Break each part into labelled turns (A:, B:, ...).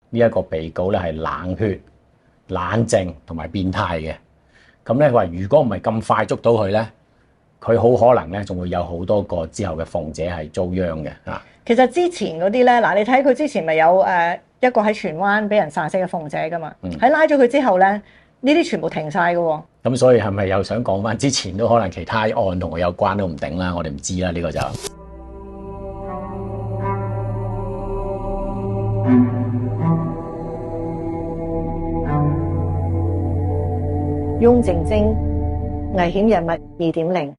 A: 呢一個被告咧係冷血、冷靜同埋變態嘅。咁咧話，如果唔係咁快捉到佢咧，佢好可能咧仲會有好多個之後嘅鳳姐係遭殃嘅啊。
B: 其實之前嗰啲咧，嗱你睇佢之前咪有一個喺荃灣俾人殺死嘅鳳姐噶嘛，喺拉咗佢之後咧，呢啲全部停晒嘅喎。
A: 咁所以係咪又想講翻之前都可能其他案同佢有關都唔定啦？我哋唔知啦，呢個就。
B: 翁靜晶危險人物2.0。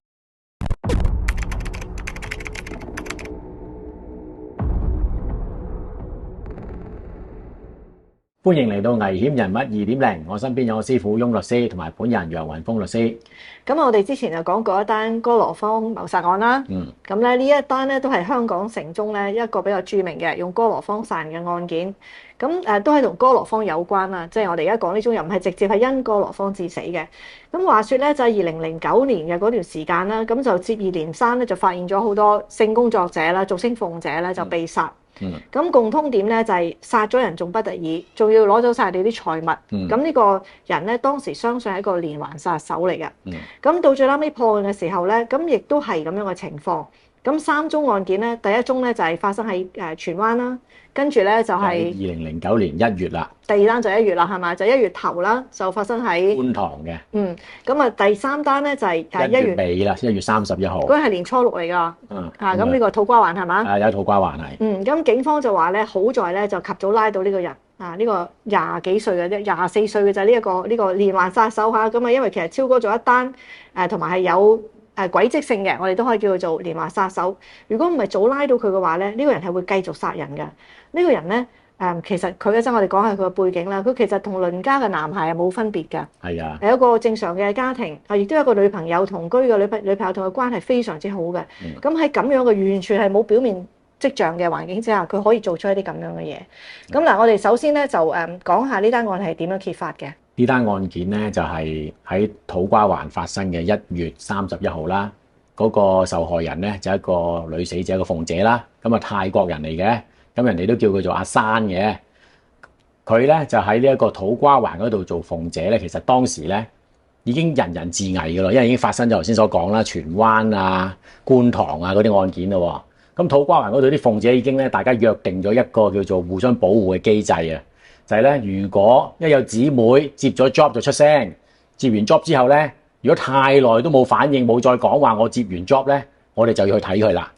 A: 歡迎嚟到危險人物2.0，我身邊有我師傅翁律師同埋本人楊雲峰律師。
B: 咁我哋之前就講過一單歌羅芳謀殺案啦。咁咧呢一單咧都係香港城中咧一個比較著名嘅用歌羅芳殺人嘅案件。咁都係同歌羅芳有關啦，即係我哋而家講呢種又唔係直接係因歌羅芳致死嘅。咁話說咧就係2009年嘅嗰段時間啦，咁就接二連三咧就發現咗好多性工作者啦，俗稱鳳姐咧就被殺。咁共通點咧就係殺咗人仲不得已，仲要攞走晒你啲財物。咁呢個人咧當時相信係一個連環殺手嚟嘅。咁到最後尾破案嘅時候咧，咁亦都係咁樣嘅情況。咁3宗案件咧，第一宗咧就係發生喺荃灣啦，跟住咧就係
A: 2009年1月啦。
B: 第二單就1月啦，係咪？就1月頭啦，就發生喺
A: 觀塘嘅。
B: 咁啊第三單咧就係1月
A: 尾啦，1月31號。
B: 嗰係年初6嚟㗎。咁呢個土瓜灣係嘛？
A: 有土瓜灣係。
B: 咁警方就話咧，好在咧就及早拉到呢個人呢個20幾歲嘅啫，24歲嘅就係呢個連環殺手嚇。咁啊，因為其實超過咗一單同埋係有軌跡性嘅，我哋都可以叫佢做連環殺手。如果唔係早拉到佢嘅話咧，呢個人係會繼續殺人嘅。呢個人咧其實佢一陣我哋講下佢嘅背景啦。佢其實同鄰家嘅男孩係冇分別嘅。係啊，係一個正常嘅家庭，亦都有一個女朋友同居嘅女朋友同佢關係非常之好嘅。咁喺咁樣嘅完全係冇表面跡象嘅環境之下，佢可以做出一啲咁樣嘅嘢。咁嗱，我哋首先咧就講下呢單案係點樣揭發嘅。
A: 呢單案件咧就係喺土瓜灣發生嘅1月31號啦。嗰個受害人咧就係一個女死者，一個鳳姐啦。咁啊泰國人嚟嘅，咁人哋都叫佢做阿珊嘅。佢咧就喺呢一個土瓜灣嗰度做鳳姐咧。其實當時咧已經人人自危㗎咯，因為已經發生咗頭先所講啦，荃灣啊、觀塘啊嗰啲案件咯。咁土瓜灣嗰度啲鳳姐已經咧大家約定咗一個叫做互相保護嘅機制啊。就係咧，如果一有姊妹接咗 job 就出聲，接完 job 之後咧，如果太耐都冇反應，冇再講話我接完 job 咧，我哋就要去睇佢啦。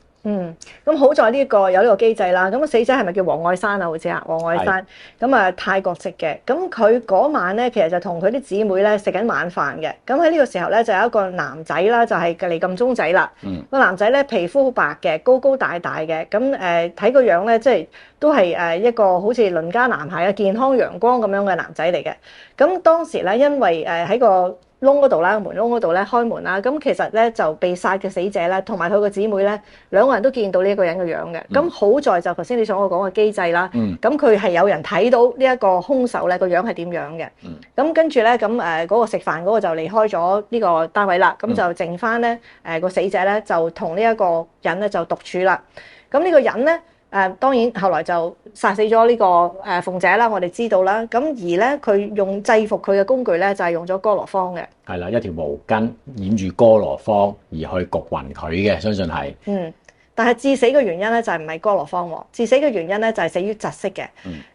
B: 咁好在呢個有呢個機制啦。咁死者係咪叫黃愛珊啊？好似啊，黃愛珊。咁啊泰國籍嘅。咁佢嗰晚咧，其實就同佢啲姊妹咧食緊晚飯嘅。咁喺呢個時候咧，就有一個男仔啦，就係嚟撳鐘仔啦。個男仔咧皮膚好白嘅，高高大大嘅。咁睇個樣咧，即係都係一個好似鄰家男孩啊，健康陽光咁樣嘅男仔嚟嘅。咁當時咧，因為喺個窿嗰度啦，門窿嗰度咧開門啦，咁其實咧就被殺嘅死者咧，同埋佢個姊妹咧，兩個人都見到呢一個人嘅樣嘅。咁好在就頭先你所講嘅機制啦，咁佢係有人睇到呢一個兇手咧個樣係點樣嘅。咁跟住咧，咁嗰個食飯嗰個就離開咗呢個單位啦，咁就剩翻咧個死者咧就同呢一個人咧就獨處啦。咁呢個人咧。當然後來就殺死咗呢個鳳姐啦，我哋知道啦。咁而咧佢用制服佢嘅工具咧就係用咗歌羅芳嘅。係啦，
A: 一條毛巾染住歌羅芳而去焗暈佢嘅，相信係。
B: 但係致死嘅原因咧就係唔係歌羅芳喎，致死嘅原因咧就係死於窒息嘅。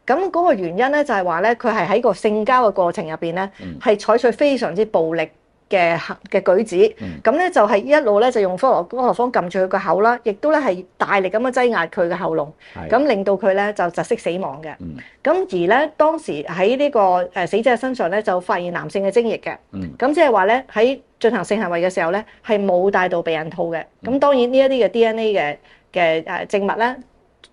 B: 咁嗰個原因咧就係話咧佢係喺個性交嘅過程入邊咧係採取非常之暴力嘅舉止，咁咧就係一路咧就用歌羅芳撳住佢個口啦，亦都咧係大力咁樣擠壓佢嘅喉嚨，咁令到佢咧就窒息死亡嘅。咁而咧當時喺呢個死者身上咧就發現男性嘅精液嘅，咁即係話咧喺進行性行為嘅時候咧係冇帶到避孕套嘅。咁當然呢一啲嘅 DNA 嘅證物咧，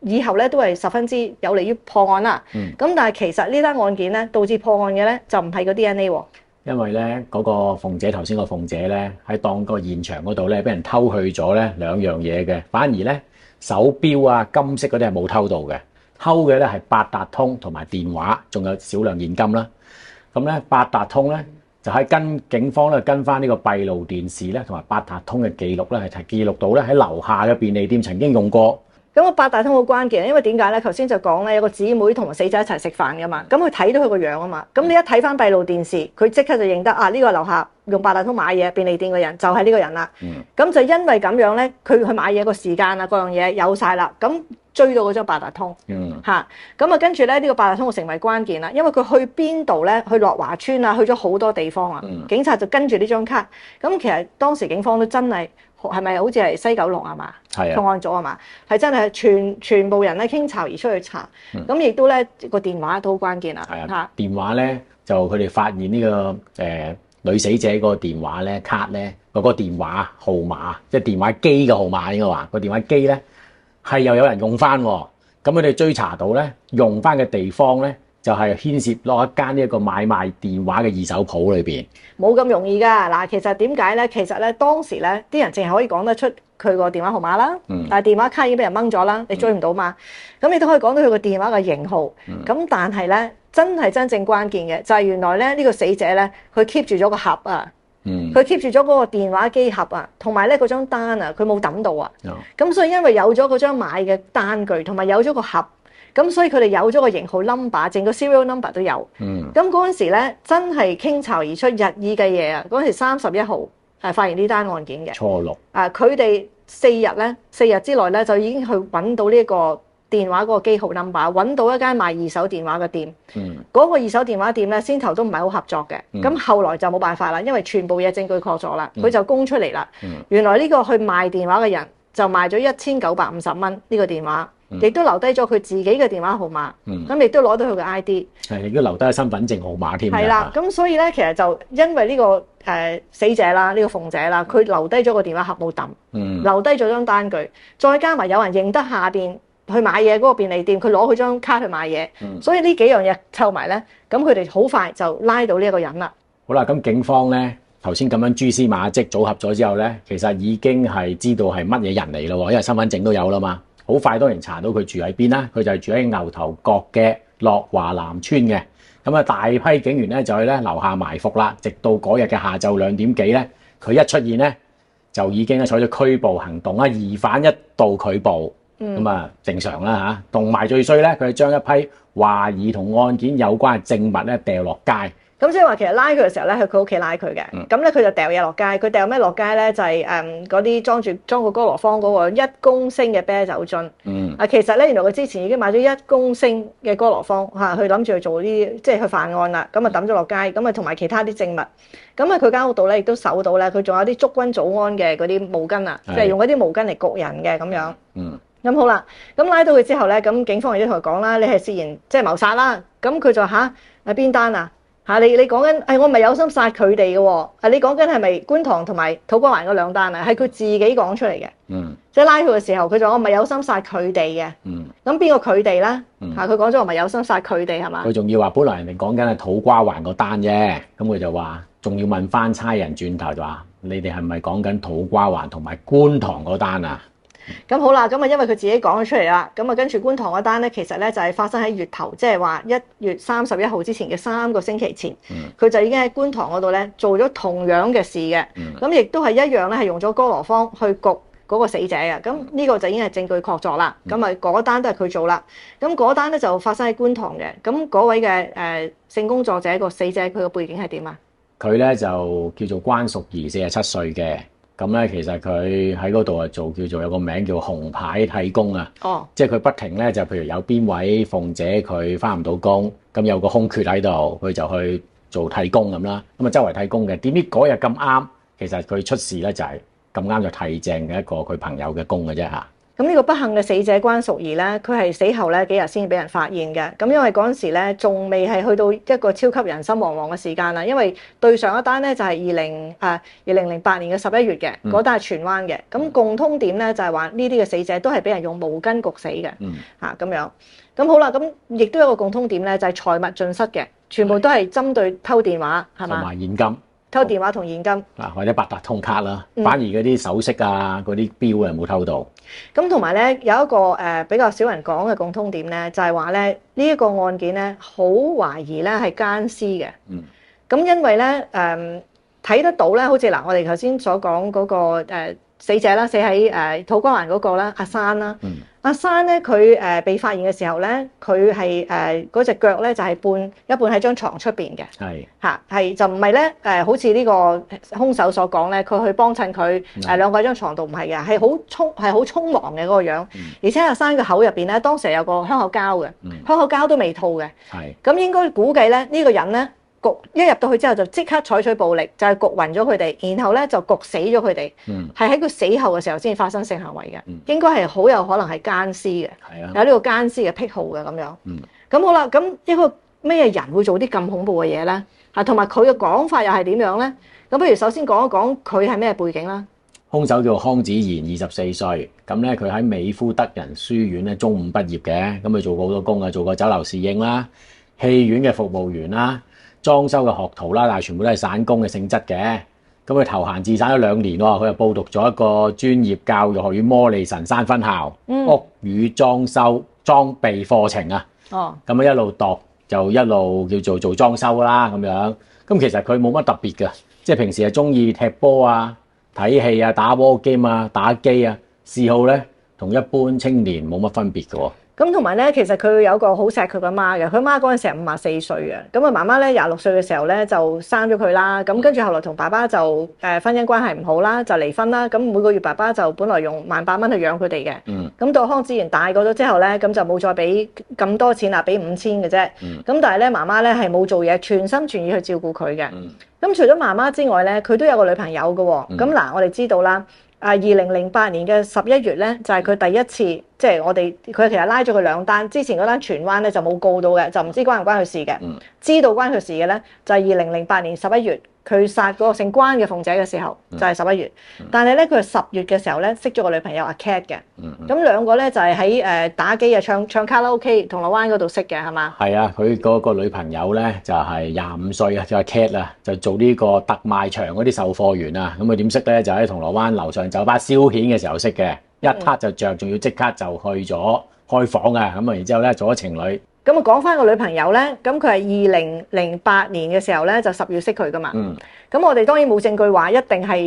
B: 以後咧都係十分之有利於破案啦。咁但係其實呢單案件咧導致破案嘅咧就唔係個 DNA 喎。
A: 因為咧嗰個鳳姐頭先個鳳姐咧喺當個現場嗰度咧，俾人偷去咗咧2樣嘢嘅，反而咧手錶啊、金飾嗰啲係冇偷到嘅，偷嘅咧係八達通同埋電話，仲有少量現金啦。咁咧八達通咧就喺警方咧跟翻呢個閉路電視咧同埋八達通嘅記錄咧係記錄到咧喺樓下嘅便利店曾經用過
B: 咁個八達通好關鍵，因為點解咧？頭先就講咧，有個姊妹同死者一齊食飯噶嘛，咁佢睇到佢個樣啊嘛，咁你一睇翻閉路電視，佢即刻就認得啊呢個樓下用八達通買嘢便利店嘅人就係呢個人啦。咁就因為咁樣咧，佢去買嘢個時間啊，各樣嘢有晒啦，咁追到嗰張八達通嚇，咁啊跟住咧呢個八達通就成為關鍵啦，因為佢去邊度咧？去樂華村啊，去咗好多地方啊，警察就跟住呢張卡，咁其實當時警方都真係。係咪好似係西九龍係嘛？係啊，重案組係嘛？係真係全部人咧傾巢而出去查，咁亦都咧個電話都好關鍵啊！
A: 嚇電話咧就佢哋發現呢個女死者個電話咧卡咧嗰個電話號碼，即係電話機嘅號碼應該話個電話機咧係又有人用翻喎，咁佢哋追查到咧用翻嘅地方咧。就係牽涉落一間呢一個買賣電話嘅二手鋪裏邊，
B: 冇咁容易㗎。嗱，其實點解咧？其實咧當時咧啲人淨係可以講得出佢個電話號碼啦，但係電話卡已經俾人掹咗啦，你追唔到嘛。咁你都可以講到佢個電話嘅型號。咁但係咧，真正關鍵嘅就係原來咧呢個死者咧，佢 keep 住咗個盒啊，佢 keep 住咗嗰個電話機盒啊，同埋咧嗰張單啊，佢冇抌到啊。咁所以因為有咗嗰張買嘅單據，同埋有咗個盒。咁所以佢哋有咗個型號 number， 整個 serial number 都有。咁嗰陣時咧，真係傾巢而出日以繼夜啊！嗰陣時31號發現呢單案件嘅。
A: 初六。
B: 佢哋4日之內咧就已經去揾到呢一個電話嗰個機號 number， 揾到一間賣二手電話嘅店。嗰個二手電話店咧，先頭都唔係好合作嘅。咁後來就冇辦法啦，因為全部嘢證據確鑿啦，佢就供出嚟啦。原來呢個去賣電話嘅人就賣咗1950蚊呢個電話。亦都留低咗佢自己嘅電話號碼，咁亦都攞到佢嘅 ID，
A: 亦都留低咗身份證號碼添。
B: 係啦，咁所以咧，其實就因為呢個死者啦，呢個鳳姐啦，佢留低咗個電話盒冇抌，留低咗張單據，再加埋有人認得下邊去買嘢嗰個便利店，佢攞佢張卡去買嘢，所以呢幾樣嘢湊埋咧，咁佢哋好快就拉到呢一個人啦。
A: 好啦，咁警方咧頭先咁樣蛛絲馬跡組合咗之後咧，其實已經係知道係乜嘢人嚟咯，因為身份證都有啦嘛。好快當然查到佢住喺邊啦，佢就係住喺牛頭角嘅樂華南村嘅。咁啊，大批警員咧就去咧樓下埋伏啦，直到嗰日嘅下晝2點幾咧，佢一出現咧就已經採取拘捕行動啦。疑犯一度拒捕，咁啊正常啦嚇。同埋最衰咧，佢係將一批懷疑同案件有關嘅證物咧掉落街。
B: 咁即係話其實拉佢嘅時候咧，去佢屋企拉佢嘅。咁咧佢就掉嘢落街，佢掉咩落街咧？就係嗰啲裝個哥羅芳嗰個1公升嘅啤酒樽。其實咧原來佢之前已經買咗1公升嘅哥羅芳嚇，去諗住去做呢啲即係去犯案啦。咁啊抌咗落街，咁啊同埋其他啲證物。咁啊佢間屋度咧亦都搜到咧，佢仲有啲祝君早安嘅嗰啲毛巾啊，即係用嗰啲毛巾嚟焗人嘅咁樣。咁好啦，咁拉到佢之後咧，咁警方亦都同佢講啦，你係涉嫌即係謀殺啦。咁佢就嚇邊單啊？你講緊我唔係有心殺佢哋嘅喎，你講緊係咪觀塘同埋土瓜灣嗰2單啊？係佢自己講出嚟嘅，即係拉佢嘅時候，佢就我唔係有心殺佢哋嘅。咁邊個佢哋咧？佢講咗我唔係有心殺佢哋係嘛？
A: 佢仲要話，本來人哋講緊係土瓜灣嗰單啫，咁佢就話仲要問翻差人轉頭就話，你哋係咪講緊土瓜灣同埋觀塘嗰單啊？
B: 咁好啦，咁啊因為佢自己講咗出嚟啦，咁啊跟住觀塘嗰單咧，其實咧就係發生喺月頭，即係話1月31號之前嘅3個星期前，佢就已經喺觀塘嗰度咧做咗同樣嘅事嘅，咁亦都係一樣咧係用咗哥羅芳去焗嗰個死者嘅，咁呢個就已經係證據確鑿啦，咁啊嗰單都係佢做啦，咁嗰單咧就發生喺觀塘嘅，咁嗰位嘅性工作者個死者佢個背景係點啊？
A: 佢咧就叫做關淑儀，47歲嘅。咁咧，其實佢喺嗰度啊做叫做有個名叫紅牌替工啊，即係佢不停咧就譬如有邊位鳳姐佢返唔到工，咁有個空缺喺度，佢就去做替工咁啦。咁啊周圍替工嘅，點知嗰日咁啱，其實佢出事咧就係咁啱就替正嘅一個佢朋友嘅工嘅啫嚇。
B: 咁呢個不幸嘅死者關淑儀咧，佢係死後咧幾日先俾人發現嘅。咁因為嗰陣時咧，仲未係去到一個超級人心惶惶嘅時間啦。因為對上一單咧就係2008年嘅11月嘅，嗰單係荃灣嘅。咁共通點咧就係話呢啲嘅死者都係俾人用毛巾焗死嘅，咁樣。咁好啦，咁亦都有一個共通點咧，就係財物盡失嘅，全部都係針對偷電話係嘛？
A: 同埋現金。
B: 偷電話同現金
A: 或者八達通卡啦，反而嗰啲首飾啊、嗰啲錶啊冇偷到。
B: 咁同埋咧有一個比較少人講嘅共通點咧，就係話咧呢一個案件咧好懷疑咧係姦屍嘅。咁因為咧睇得到咧，好似嗱我哋頭先所講嗰個死者啦，死喺土瓜灣嗰個啦，阿珊啦。
A: 嗯
B: 阿珊咧，佢被發現嘅時候咧，佢係嗰隻腳咧就係一半喺張床出邊嘅。
A: 係
B: 係就唔係咧好似呢個兇手所講咧，佢去幫襯佢兩個喺張床度，唔係嘅，係好匆忙嘅嗰個樣。而且阿珊嘅口入邊咧，當時有個香口膠嘅，香口膠都未吐嘅。
A: 係
B: 咁應該估計咧，呢個人咧焗一入到去之後就即刻採取暴力，就係焗暈咗佢哋，然後咧就焗死咗佢哋。係喺佢死後嘅時候先發生性行為嘅，應該係好有可能係奸屍嘅，有呢個奸屍嘅癖好嘅咁樣。咁好啦，咁一個咩人會做啲咁恐怖嘅嘢咧？同埋佢嘅講法又係點樣咧？咁不如首先講一講佢係咩背景啦。
A: 兇手叫康子賢，24歲，咁咧佢喺美孚德仁書院咧中五畢業嘅，咁佢做過好多工啊，做過酒樓侍應啦、戲院嘅服務員啦、裝修嘅學徒啦，但係全部都係散工嘅性質嘅。咁佢投閒自散咗2年喎，佢就報讀咗一個專業教育學院摩利神山分校、屋宇裝修裝備課程啊。咁啊一路讀就一路叫做裝修啦咁樣。咁其實佢冇乜特別嘅，即係平時係中意踢波啊、睇戲啊、打 war game 啊、打機啊，嗜好咧同一般青年冇乜分別嘅喎。
B: 咁同埋咧，其實佢有個好錫佢個媽嘅，佢媽嗰陣時係54歲嘅，咁啊媽媽咧26歲嘅時候咧就生咗佢啦，咁跟住後來同爸爸就婚姻關係唔好啦，就離婚啦，咁每個月爸爸就本來用18,000蚊去養佢哋嘅，咁到康子賢大個咗之後咧，咁就冇再俾咁多錢啦，俾5,000嘅啫，咁但係咧媽媽咧係冇做嘢，全心全意去照顧佢嘅，咁除咗媽媽之外咧，佢都有個女朋友嘅喎，咁嗱我哋知道啦。2008年嘅11月咧，就係佢第一次，即係佢其實拉咗佢2單，之前嗰單荃灣咧就冇告到嘅，就唔知關唔關佢事嘅。知道關佢事嘅咧，就係2008年11月，佢殺嗰個姓關嘅鳳姐嘅時候，就係11月。但係咧，佢係10月嘅時候咧，識咗個女朋友阿 Cat 嘅。咁兩個咧就係喺打機啊、唱卡拉 OK 銅鑼灣嗰度識嘅，係嘛？係
A: 啊，佢嗰個女朋友咧就係25歲啊，就係 Cat 啊，就做呢個特賣場嗰啲售貨員啊。咁佢點識咧？就喺銅鑼灣樓上酒吧消遣嘅時候識嘅，一撻就着，仲要即刻就去咗開房啊。咁啊，然之後咧做咗情侶。
B: 咁啊，講翻個女朋友咧，咁佢係2008年嘅時候咧，就10月識佢噶嘛。咁我哋當然冇證據話一定係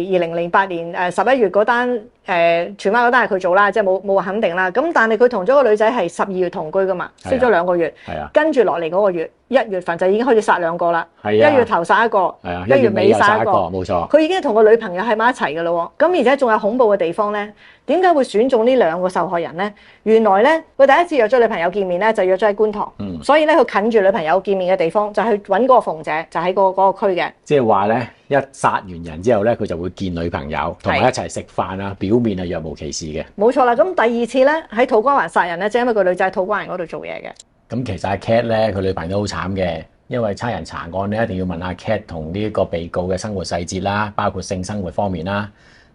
B: 2008年11月嗰單荃灣嗰單係佢做啦，即係冇話肯定啦。咁但係佢同咗個女仔係12月同居噶嘛，識咗2個月。跟住落嚟嗰個月1月份就已經開始殺2個啦。1月頭殺一個，1月尾殺一個，
A: 冇錯。
B: 佢已經同個女朋友喺埋一齊噶咯喎。咁而且仲有恐怖嘅地方咧，點解會選中呢2個受害人咧？原來咧，佢第一次約咗女朋友見面咧，就約咗喺觀塘。所以咧，佢近住女朋友見面嘅地方，就去揾嗰個鳳姐，就喺嗰個區嘅。
A: 即係話咧，一殺完人之後咧，佢就會見女朋友，同埋一齊食飯啊，表面係若無其事嘅。
B: 冇錯啦，咁第2次咧喺土瓜灣殺人咧，即係因為個女仔喺土瓜灣嗰度做嘢嘅。
A: 咁其實阿 Cat 咧，佢女朋友都好慘嘅，因為差人查案咧，一定要問阿 Cat 同呢個被告嘅生活細節啦，包括性生活方面啦。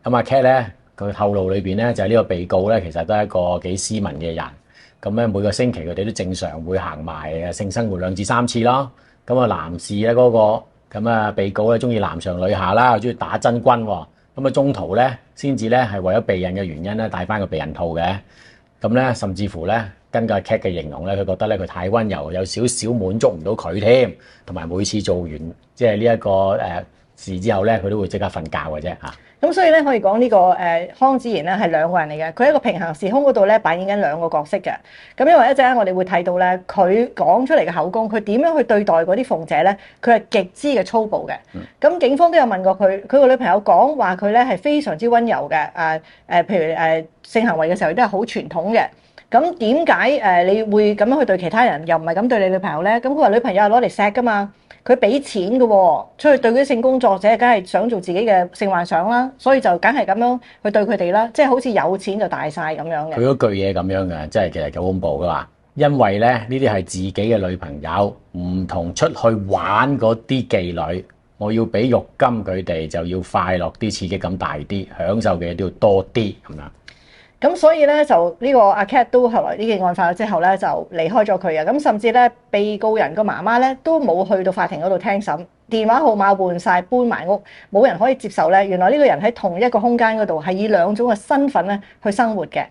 A: 咁阿 Cat 咧，佢透露裏邊咧就係呢個被告咧，其實都係一個幾斯文嘅人。咁咧每個星期佢哋都正常會行埋性生活2至3次咯。咁啊男士咧嗰個咁啊被告咧中意男上女下啦，中意打真軍喎。咁啊中途咧先至咧係為咗避孕嘅原因咧戴翻個避孕套嘅。咁咧甚至乎咧根據 Cat 嘅形容咧，佢覺得咧佢太溫柔，有少少滿足唔到佢添。同埋每次做完即係呢一個事之後咧，佢都會即刻瞓覺嘅啫嚇。
B: 咁所以咧可以講呢個康子賢咧係2個人嚟嘅，佢喺一個平行時空嗰度咧扮演緊2個角色嘅。咁因為一陣間我哋會睇到咧，佢講出嚟嘅口供，佢點樣去對待嗰啲鳳姐咧，佢係極之嘅粗暴嘅。咁警方都有問過佢，佢個女朋友講話佢咧係非常之溫柔嘅。譬如性行為嘅時候亦都係好傳統嘅。咁點解你會咁樣去對其他人，又唔係咁對你女朋友咧？咁佢話女朋友係攞嚟錫噶嘛。佢俾錢嘅喎，出去對嗰啲性工作者，梗係想做自己嘅性幻想啦，所以就梗係咁樣去對佢哋啦，即係好似有錢就大晒咁樣嘅。
A: 佢嗰句嘢咁樣嘅，即係其實幾恐怖噶嘛。因為咧呢啲係自己嘅女朋友，唔同出去玩嗰啲妓女，我要俾肉金佢哋，就要快樂啲、刺激感大啲，享受嘅嘢都要多啲咁樣。
B: 咁所以咧就呢個阿 Cat 都後來呢件案發咗之後咧就離開咗佢啊。咁甚至咧被告人個媽媽咧都冇去到法庭嗰度聽審，電話號碼換晒，搬埋屋，冇人可以接受咧。原來呢個人喺同一個空間嗰度係以兩種嘅身份咧去生活嘅。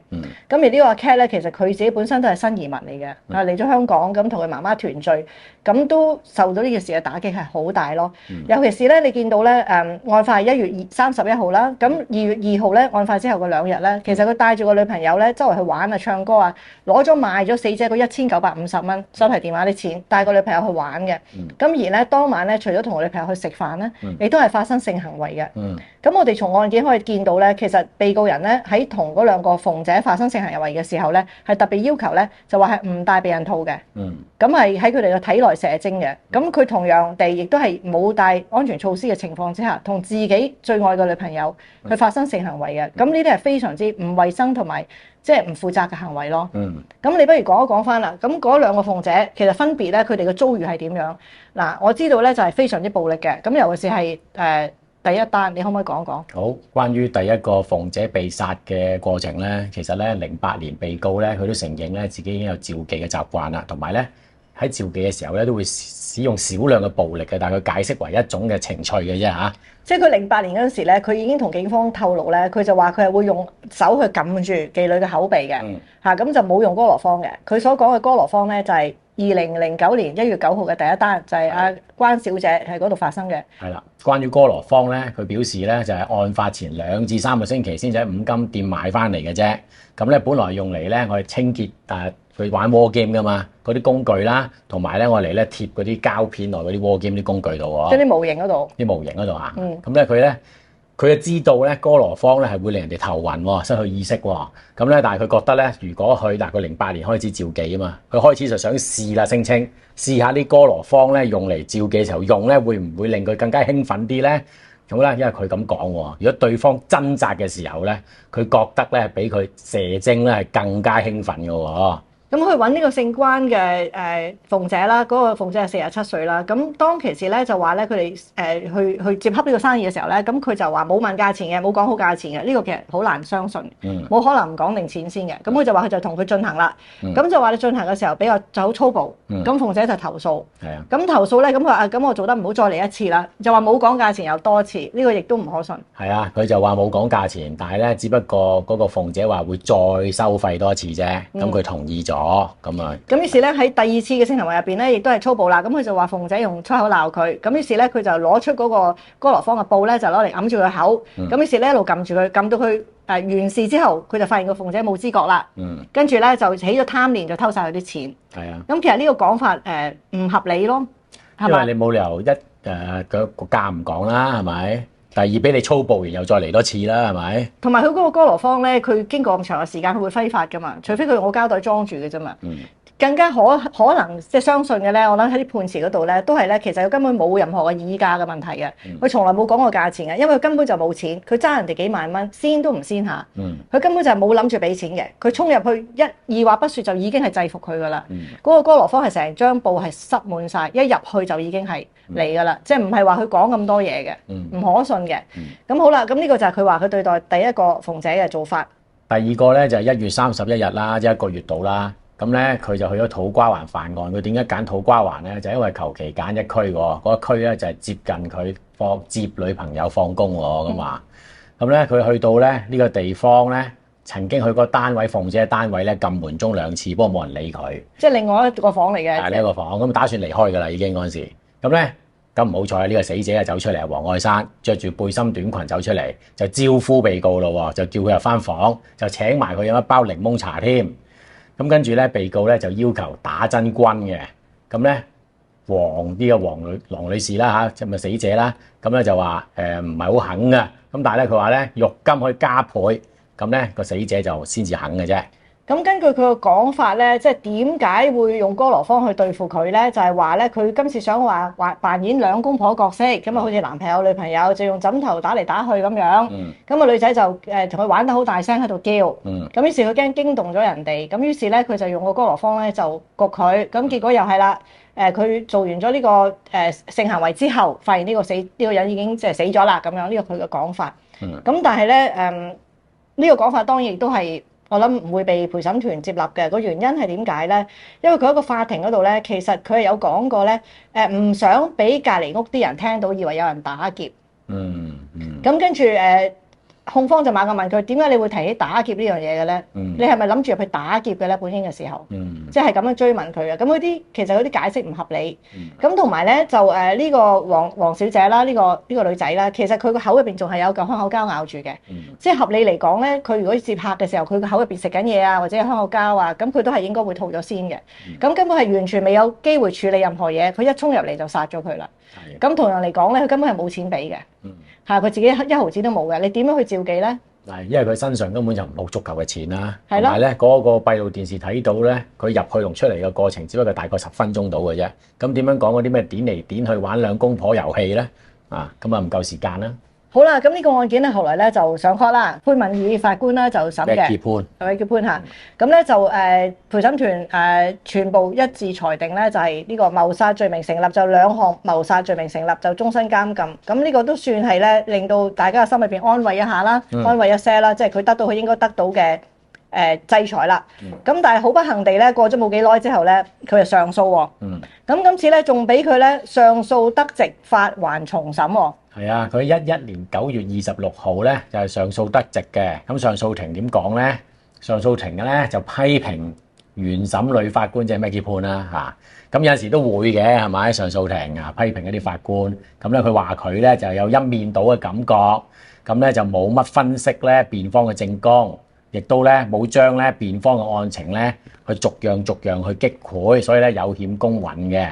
B: 咁而呢個阿 Cat 咧，其實佢自己本身都係新移民嚟嘅，嚟咗香港咁同佢媽媽團聚，咁都受到呢件事嘅打擊係好大咯。尤其是咧，你見到咧案發係1月31號啦，咁2月2號咧案發之後嘅2日咧，其實佢帶住個女朋友咧周圍去玩啊、唱歌啊，攞咗賣咗死者嗰1950蚊手提電話啲錢，帶個女朋友去玩嘅。咁而咧當晚咧，除咗同我女朋友去食飯咧，亦都係發生性行為嘅。咁我哋從案件可以見到咧，其實被告人咧喺同嗰兩個鳳姐發生性行為嘅時候咧，係特別要求咧就話係唔戴避孕套嘅。咁係喺佢哋嘅體內射精嘅。咁佢同樣地亦都係冇帶安全措施嘅情況之下，同自己最愛嘅女朋友去發生性行為嘅。咁呢啲係非常之唔衛生同埋即係唔負責嘅行為咯。咁你不如講一講翻啦。咁嗰兩個鳳姐其實分別咧，佢哋嘅遭遇係點樣？嗱，我知道咧就係非常之暴力嘅。咁尤其是係第一單，你可唔可以講一講？
A: 好，關於第一個鳳姐被殺嘅過程咧，其實咧08年被告咧佢都承認咧自己已經有召妓嘅習慣啦，同埋咧喺召妓嘅時候咧都會使用少量嘅暴力嘅，但係佢解釋為一種嘅情趣嘅啫嚇。
B: 即係佢08年嗰陣時咧，佢已經同警方透露咧，佢就話佢係會用手去撳住妓女嘅口鼻嘅嚇，咁就冇用哥羅芳嘅。佢所講嘅哥羅芳咧就係2009年1月9號嘅第一單，就係阿關小姐喺嗰度發生嘅。係啦，
A: 關於哥羅芳咧，佢表示咧就係案發前2至3個星期先至喺五金店買翻嚟嘅啫。咁咧本來用嚟咧我哋清潔佢玩 war game 噶嘛，嗰啲工具啦，同埋咧我嚟咧貼嗰啲膠片落嗰啲 war game 啲工具度喎。
B: 即係啲模型嗰度。
A: 啲模型嗰度啊。咁咧佢就知道咧哥羅芳咧係會令人哋頭暈喎，失去意識喎。咁咧但係佢覺得咧，如果佢08年開始召妓啊嘛，佢開始就想試啦，聲稱試下啲哥羅芳咧用嚟召妓嘅時候用咧，會唔會令佢更加興奮啲咧？咁咧，因為佢咁講喎，如果對方掙扎嘅時候咧，佢覺得咧比佢射精咧係更加興奮嘅喎。
B: 咁去揾呢個姓關嘅鳳姐啦，嗰個鳳姐係47歲啦。咁當其時咧就話咧，佢哋去接洽呢個生意嘅時候咧，咁佢就話冇問價錢嘅，冇講好價錢嘅。呢個其實好難相信，冇可能唔講定錢先嘅。咁佢就話佢就同佢進行啦。咁就話你進行嘅時候比較就好粗暴。咁鳳姐就投訴。咁投訴咧，咁佢話咁我做得唔好，再嚟一次啦。就話冇講價錢又多次，呢個亦都唔可信。
A: 係啊，佢就話冇講價錢，但係咧只不過嗰個鳳姐話會再收費多一次啫。咁佢同意咗。咁
B: 於是咧喺第二次嘅性行為入邊咧，亦都係粗暴啦。咁佢就話鳳姐用粗口鬧佢。咁於是咧佢就攞出嗰個哥羅芳嘅布咧，就攞嚟揞住佢口。咁於是咧一路撳住佢，撳到佢完事之後，佢就發現個鳳姐冇知覺啦。跟住咧就起咗貪念，就偷晒佢啲錢。
A: 係啊。
B: 咁其實呢個講法唔合理咯，係嘛？
A: 因為你冇理由個價唔講啦，係咪？第二俾你粗暴完又再嚟多次啦，係咪？
B: 同埋佢嗰個哥羅芳咧，佢經過咁長嘅時間，佢會揮發噶嘛？除非佢用個膠袋裝住嘅啫嘛。更加可能即係相信嘅咧，我諗喺啲判詞嗰度咧，都係咧，其實佢根本冇任何嘅議價嘅問題嘅。佢從來冇講過價錢嘅，因為佢根本就冇錢，佢爭人哋幾萬蚊，先都唔先下。佢根本就係冇諗住俾錢嘅，佢衝入去二話不說就已經係制服佢噶啦。嗰個哥羅芳係成張布係塞滿晒，一入去就已經係嚟噶啦，即係唔係話佢講咁多嘢嘅，唔可信嘅。咁好啦，咁呢個就係佢話佢對待第一個鳳姐嘅做法。
A: 第二個咧就係1月31日啦，即係1個月到啦。咁咧佢就去咗土瓜灣犯案。佢點解揀土瓜灣咧？就因為求其揀一區喎，嗰一區咧就係接近佢接女朋友放工喎咁話。咁咧佢去到咧呢個地方咧，曾經去過單位鳳姐嘅單位咧撳門鐘2次，不過冇人理佢。
B: 即係另外一個房嚟嘅。
A: 係呢一個房，咁打算離開㗎啦已經嗰陣時。咁咧咁唔好彩，呢個死者啊走出嚟，黃愛珊着住背心短裙走出嚟，就招呼被告咯，就叫佢入翻房，就請埋佢飲一包檸檬茶添。咁跟住咧，被告咧就要求打真軍嘅。咁咧，黃女士啦嚇，即係咪死者啦？咁咧就話唔係好肯㗎。咁但係咧佢話咧，肉金可以加倍。咁咧個死者就先至肯嘅啫。
B: 咁根據佢嘅講法咧，即係點解會用哥羅芳去對付佢咧？就係話咧，佢今次想話扮演兩公婆角色，咁啊好似男朋友女朋友，就用枕頭打嚟打去咁樣。咁個女仔就同佢玩得好大聲喺度叫。咁於是佢驚驚動咗人哋，咁於是咧佢就用個哥羅芳咧就焗佢。咁結果又係啦，佢做完咗呢個性行為之後，發現呢個人已經即係死咗啦咁樣。呢個佢嘅講法。咁但係咧呢個講法當然亦都係我諗唔會被陪審團接納嘅。個原因係點解咧？因為佢喺個法庭嗰度咧，其實佢係有講過咧，唔想俾隔離屋啲人聽到，以為有人打劫。咁跟住控方就猛咁問佢點解你會提起打劫呢樣嘢嘅咧？你係咪諗住入去打劫嘅咧？本應嘅時候，即係咁樣追問佢嘅。咁嗰啲其實嗰啲解釋唔合理。咁同埋咧就呢個黃小姐啦，呢個女仔啦，其實佢個口入邊仲係有嚿香口膠咬住嘅。即係合理嚟講咧，佢如果接客嘅時候，佢個口入邊食緊嘢啊，或者有香口膠啊，咁佢都係應該會吐咗先嘅。咁根本係完全未有機會處理任何嘢，佢一衝入嚟就殺咗佢啦。咁同樣嚟講咧，佢根本係冇錢俾嘅。佢自己一毫子都冇嘅，你點樣去召妓咧？
A: 係，因為佢身上根本就冇足夠嘅錢啦，同埋咧嗰個閉路電視睇到咧，佢入去同出嚟嘅過程只不過大概10分鐘到嘅啫。咁點樣講嗰啲咩點嚟點去玩兩公婆遊戲咧？咁啊唔夠時間啦。
B: 好啦，咁呢個案件咧，後來咧就上 court 啦，潘敏儀法官咧就審嘅，叫潘嚇。咁咧就陪審團全部一致裁定咧，就係呢個謀殺罪名成立，就2項謀殺罪名成立，就終身監禁。咁呢個都算係咧，令到大家嘅心裏邊安慰一下啦，安慰一些啦，即係佢得到佢應該得到嘅制裁啦。咁但係好不幸地咧，過咗冇幾耐之後咧，佢就上訴喎。咁今次咧仲俾佢咧上訴得直，發還重審喎。
A: 係啊，佢11年9月26號咧就係上訴得直嘅。咁上訴庭點講咧？上訴庭嘅咧就批評原審女法官即係Maggie Poon啦嚇。咁有陣時都會嘅係咪？上訴庭批評一啲法官，咁咧佢話佢咧就有一面倒嘅感覺，咁咧就冇乜分析咧辯方嘅證供，亦都咧冇將咧辯方嘅案情咧去逐樣去擊潰，所以咧有欠公允嘅。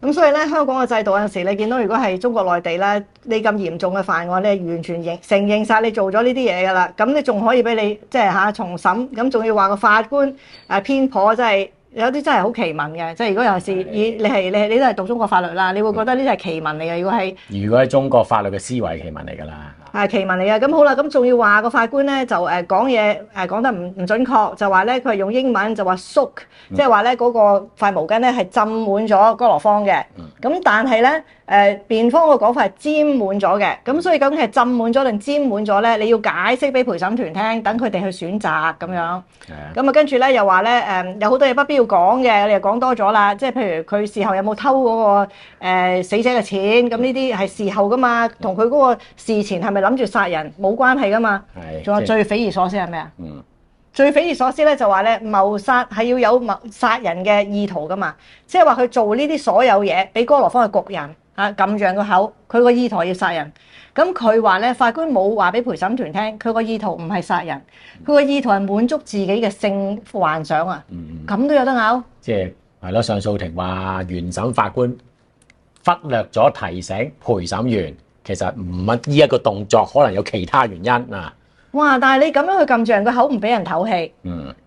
B: 咁所以咧，香港嘅制度有陣時，你見到如果係中國內地咧，你咁嚴重嘅犯案，你係完全承認晒你做咗呢啲嘢㗎啦。咁你仲可以俾你即係重審，咁仲要話個法官偏頗，真係有啲真係好奇聞嘅。即係如果有時你都係讀中國法律啦，你會覺得呢啲係奇聞嚟嘅。如果係
A: 中國法律嘅思維奇聞嚟㗎啦。
B: 係奇聞嚟嘅。咁好啦，咁仲要話個法官咧就講嘢講得唔準確，就話咧佢係用英文就話 soak，即係話咧嗰個塊毛巾咧係浸滿咗哥羅芳嘅。咁但係咧辯方個講法係沾滿咗嘅。咁所以究竟係浸滿咗定沾滿咗咧？你要解釋俾陪審團聽，等佢哋去選擇咁樣。咁跟住咧又話咧有好多嘢不必要講嘅，你又講多咗啦。即係譬如佢事後有冇偷嗰個死者嘅錢？咁呢啲係事後噶嘛，同佢嗰個事前係咪諗住殺人冇關係噶嘛？仲有最匪夷所思係咩啊？最匪夷所思咧就話咧謀殺係要有殺人嘅意圖噶嘛，即係話佢做呢啲所有嘢，俾哥羅芳去焗人撳住個口，佢個意圖要殺人。咁佢話咧法官冇話俾陪審團聽，佢個意圖唔係殺人，佢個意圖係滿足自己嘅性幻想啊！咁都有得拗？
A: 即係咯，上訴庭話原審法官忽略咗提醒陪審員，其實唔係呢一個動作，可能有其他原因啊！
B: 哇！但係你咁樣去撳住人個口，唔俾人唞氣，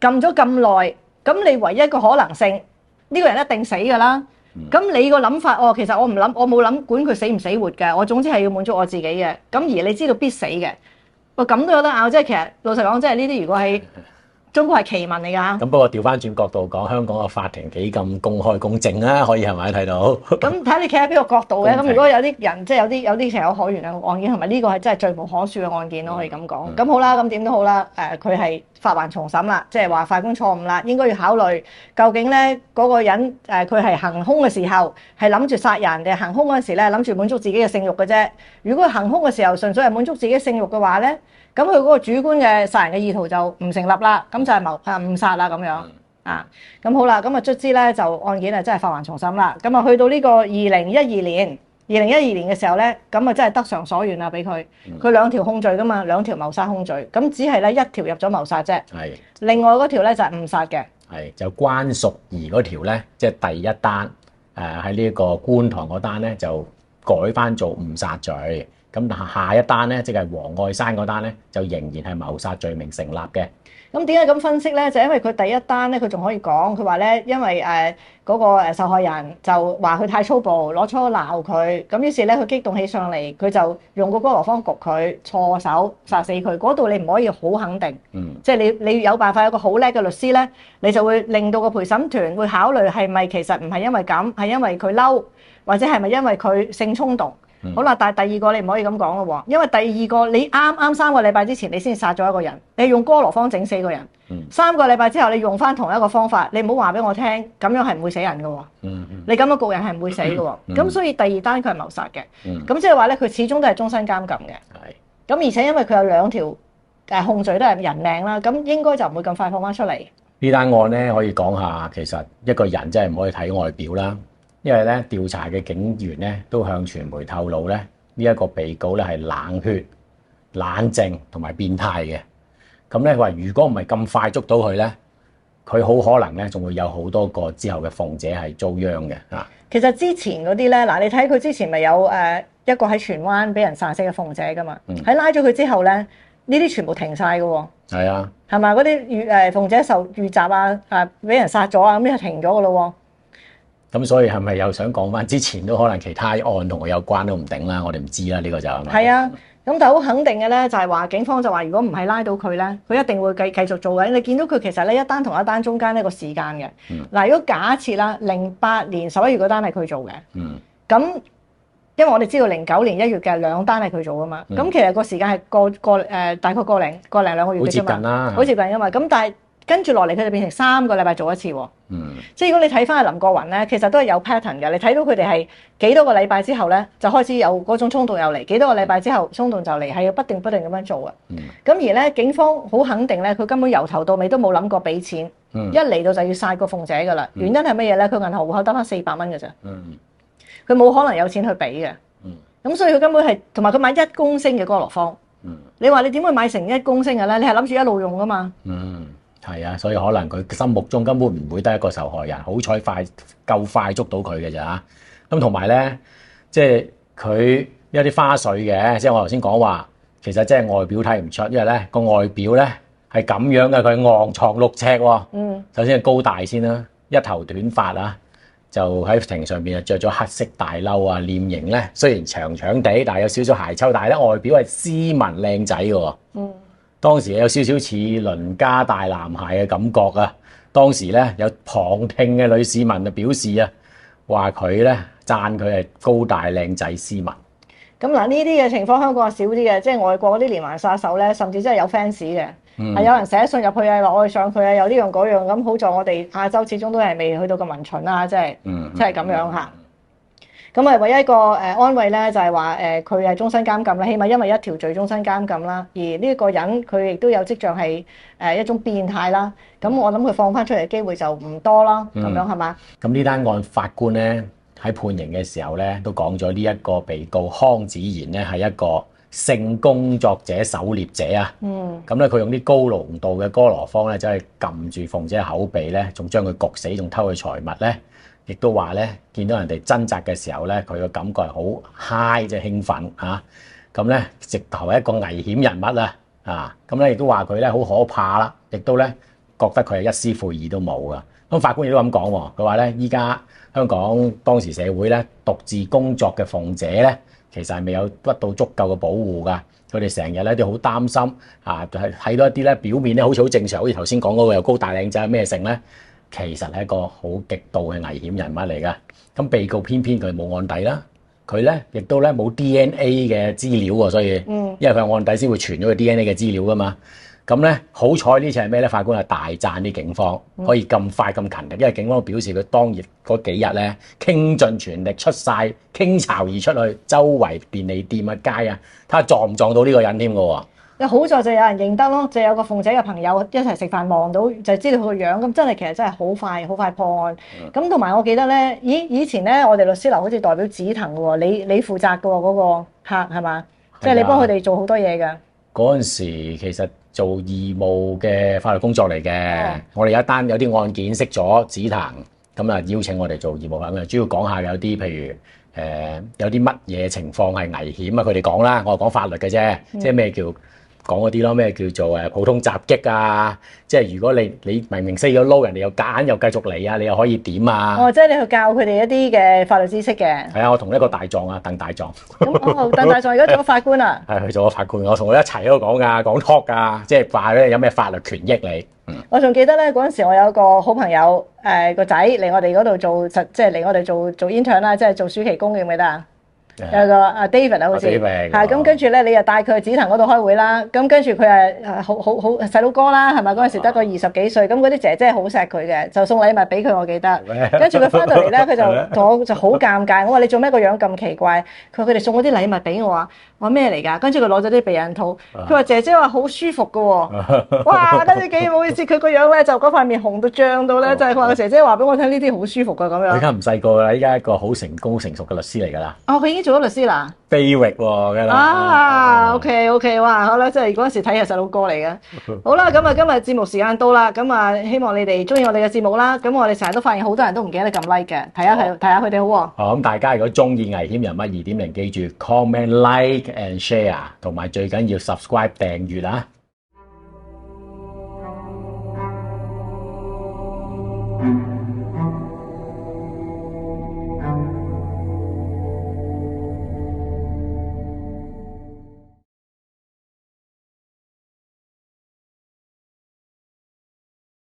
B: 撳咗咁耐，咁你唯一一個可能性，呢個人一定死㗎啦。咁你個諗法，其實我冇諗管佢死唔死活嘅，我總之係要滿足我自己嘅。咁而你知道必死嘅，咁都有得拗，即係其實老實講，即係呢啲如果係中國係奇聞嚟㗎。咁
A: 不過調翻轉角度講，香港嘅法庭幾咁公開公正啊？可以係咪睇到？
B: 咁睇你企喺邊個角度嘅。咁如果有啲人即係有啲情有可原嘅案件，同埋呢個係真係罪無可恕嘅案件咯，可以咁講。咁好啦，咁點都好啦。佢係發還重審啦，即係話法官錯誤啦，應該要考慮究竟咧嗰個人佢係行兇嘅時候係諗住殺人，定係行兇嗰陣時咧諗住滿足自己嘅性慾嘅啫。如果佢行兇嘅時候純粹係滿足自己嘅性慾嘅話咧，咁佢嗰個主觀嘅殺人嘅意圖就唔成立啦，咁就係誤殺啦咁樣咁好啦，咁啊卒之咧就案件真係發還重審啦。咁啊去到呢個2012年嘅時候咧，咁啊真係得償所願啦，俾佢2條控罪噶嘛，2條謀殺控罪，咁只係咧1條入咗謀殺啫，另外嗰條咧就係誤殺嘅，
A: 就關淑怡嗰條咧，即係第一單喺呢個觀塘嗰單咧就改翻做誤殺罪。咁下一單咧，即係黃愛山嗰單咧，就仍然係謀殺罪名成立嘅。
B: 咁點解咁分析咧？就因為佢第一單咧，佢仲可以講，佢話咧，因為嗰個受害人就話佢太粗暴，攞粗鬧佢，咁於是咧佢激動起上嚟，佢就用個哥羅芳焗佢，錯手殺死佢。嗰度你唔可以好肯定，即係你有辦法有個好叻嘅律師咧，你就會令到個陪審團會考慮係咪其實唔係因為咁，係因為佢嬲，或者係咪因為佢性衝動。好啦，但係第二個你唔可以咁講咯喎，因為第二個你啱啱3個禮拜之前你先殺咗一個人，你用哥羅芳整4個人，3個禮拜之後你用翻同一個方法，你唔好話俾我聽，咁樣係唔會死人嘅喎。你咁樣告人係唔會死嘅喎。咁所以第二單佢係謀殺嘅。咁即係話咧，佢始終都係終身監禁嘅。咁而且因為佢有2條控罪都係人命啦，咁應該就唔會咁快放翻出嚟。
A: 呢單案咧可以講下，其實一個人真係唔可以睇外表啦。因為咧調查嘅警員咧都向傳媒透露咧，呢一個被告咧係冷血、冷靜同埋變態嘅。咁咧話如果唔係咁快捉到佢咧，佢好可能咧仲會有好多個之後嘅鳳姐係遭殃嘅嚇。
B: 其實之前嗰啲咧，嗱你睇佢之前咪有一個喺荃灣俾人殺死嘅鳳姐噶嘛，喺拉咗佢之後咧，呢啲全部停晒嘅喎。係
A: 啊，
B: 係嘛？嗰啲鳳姐受遇襲啊，俾人殺咗啊，咁就停咗嘅咯喎。
A: 咁所以係咪又想講翻之前都可能其他案同佢有關都唔定啦？我哋唔知啦，呢個就係咪？
B: 係啊，咁但係好肯定嘅咧，就係話警方就話，如果唔係拉到佢咧，佢一定會繼續做嘅。你見到佢其實呢一單同一單中間呢個時間嘅。嗱，如果假設啦，08年11月嗰單係佢做嘅。咁因為我哋知道09年1月嘅2單係佢做噶嘛。咁其實個時間係大概個零2個月嘅啫嘛。好接近啦。好接近噶嘛。咁但係跟住落嚟，佢就變成3個禮拜做一次喎。即係如果你睇翻林國雲咧，其實都係有 pattern 嘅。你睇到佢哋係幾多個禮拜之後咧，就開始有嗰種衝動又嚟；幾多個禮拜之後，衝動就嚟，係要不定咁樣做啊。咁而咧，警方好肯定咧，佢根本由頭到尾都冇諗過俾錢。一嚟到就要殺個鳳姐噶啦。原因係乜嘢咧？佢銀行戶口得翻400蚊嘅啫。佢冇可能有錢去俾嘅。咁所以佢根本係同埋佢買1公升嘅哥羅芳。你話你點會買成1公升嘅咧？你係諗住一路用噶嘛？係
A: 啊，所以可能佢心目中根本唔會得一個受害人，好彩夠快捉到佢嘅咋。咁同埋咧，即係佢有啲花絮嘅，即係我頭先講話，其實即係外表睇唔出，因為咧個外表咧係咁樣嘅，佢昂藏6尺喎。首先係高大先啦，一頭短髮啊，就喺庭上邊啊着咗黑色大褸啊，臉型咧雖然長長地，但係有少少鞋臭，但係咧外表係斯文靚仔嘅。當時有少少似鄰家大男孩嘅感覺啊！當時咧有旁聽嘅女市民就表示啊，話佢咧讚佢係高大靚仔斯文。咁嗱，
B: 呢啲嘅情況香港係少啲嘅，即係外國嗰啲連環殺手咧，甚至真係有 fans 嘅，係有人寫信入去啊，話我愛上佢啊，有呢樣嗰樣咁。好在我哋亞洲始終都係未去到咁民蠢啦，即係咁樣嚇。咁啊，唯一一個安慰咧，就係話佢係終身監禁啦，起碼因為1條罪終身監禁啦。而呢個人佢亦都有跡象係一種變態啦。咁我諗佢放翻出嚟嘅機會就唔多啦。咁樣係嘛？
A: 咁呢單案法官咧喺判刑嘅時候咧，都講咗呢一個被告康子賢咧係一個性工作者狩獵者啊。咁咧佢用啲高濃度嘅哥羅芳咧，就係撳住鳳姐口鼻咧，仲將佢焗死，仲偷佢財物咧。亦都話咧，見到人哋掙扎嘅時候咧，佢個感覺係好嗨，即係興奮嚇。咁咧，直頭係一個危險人物啊！咁咧亦都話佢咧好可怕啦，亦都咧覺得佢係一絲悔意都冇噶。咁法官亦都咁講喎，佢話咧依家香港當時社會咧獨自工作嘅鳳姐咧，其實係未有得到足夠嘅保護噶。佢哋成日咧都好擔心就係睇到一啲咧表面咧好似好正常，好似頭先講嗰個又高大靚仔咩性咧。其實係一個好極度嘅危險人物嚟噶，咁被告偏偏佢冇案底啦，佢咧亦都咧冇 DNA 嘅資料喎，所以，因為佢有案底先會傳咗個 DNA 嘅資料噶嘛，咁咧好彩呢次係咩咧？法官係大讚啲警方可以咁快咁勤力，因為警方表示佢當日嗰幾日咧傾盡全力出晒傾巢而出去，周圍便利店啊街啊，睇下撞唔撞到呢個人添噶喎。
B: 好在就有人認得咯，就有個鳳姐嘅朋友一齊食飯望到，就知道佢個樣，咁真係其實真係好快破案。咁同埋我記得咧，以前咧我哋律師樓好似代表紫藤嘅喎，你負責嘅喎嗰個客係嘛？即係你幫佢哋做好多嘢㗎。
A: 嗰陣時其實做義務嘅法律工作嚟嘅，我哋有啲案件識咗紫藤，咁啊邀請我哋做義務咁啊，主要講下有啲譬如有啲乜嘢情況係危險啊，佢哋講啦，我係講法律嘅啫，即係咩叫？講嗰啲咯，咩叫做普通襲擊啊？即係如果你明明 say 咗 no， 人哋又夾硬又繼續嚟啊，你又可以點啊？
B: 即係你去教佢哋一啲嘅法律知識嘅。係
A: 啊，我同一個大狀啊，鄧大狀。
B: 咁鄧大狀而家做咗法官啊？
A: 係佢做咗法官，我同佢一齊喺度講㗎，講 talk 㗎，即係話咧有咩法律權益你。
B: 我仲記得咧嗰陣時，我有個好朋友個仔嚟我哋嗰度做即係嚟我哋做 intern 啦，即係做暑期工，記唔記得啊？有個阿 David 啊，好似
A: David，
B: 係咁，跟住咧你又帶佢去紫藤嗰度開會啦，咁跟住佢係好細佬哥啦，係咪嗰陣時得個20幾歲，咁嗰啲姐姐好錫佢嘅，就送禮物俾佢，我記得。跟住佢翻到嚟咧，佢就同我就好尷尬，我話你做咩個樣咁奇怪？佢話佢哋送嗰啲禮物俾我啊，我話咩嚟㗎？跟住佢攞咗啲避孕套，佢話姐姐話好舒服㗎喎，哇！跟住幾唔好意思，佢個樣咧就嗰塊面紅到脹到咧，就係佢話個姐姐話俾我聽呢啲好舒服㗎咁樣。
A: 佢而家唔細個啦，依家一個好成功成熟嘅律師嚟㗎啦。
B: 哦，佢已經做咗律師啦。
A: 地域喎，㗎啦。
B: 啊，OK，哇，好啦，即係嗰陣時睇係細佬哥嚟嘅。好啦，咁啊，今日節目時間到啦，咁啊，希望你哋中意我哋嘅節目啦。咁我哋成日都發現好多人都唔記得撳 like 嘅，睇下佢哋好喎。
A: 好，咁大家如果中意危險人物2.0，記住 comment、like and share，同埋最緊要 subscribe 訂閱啦。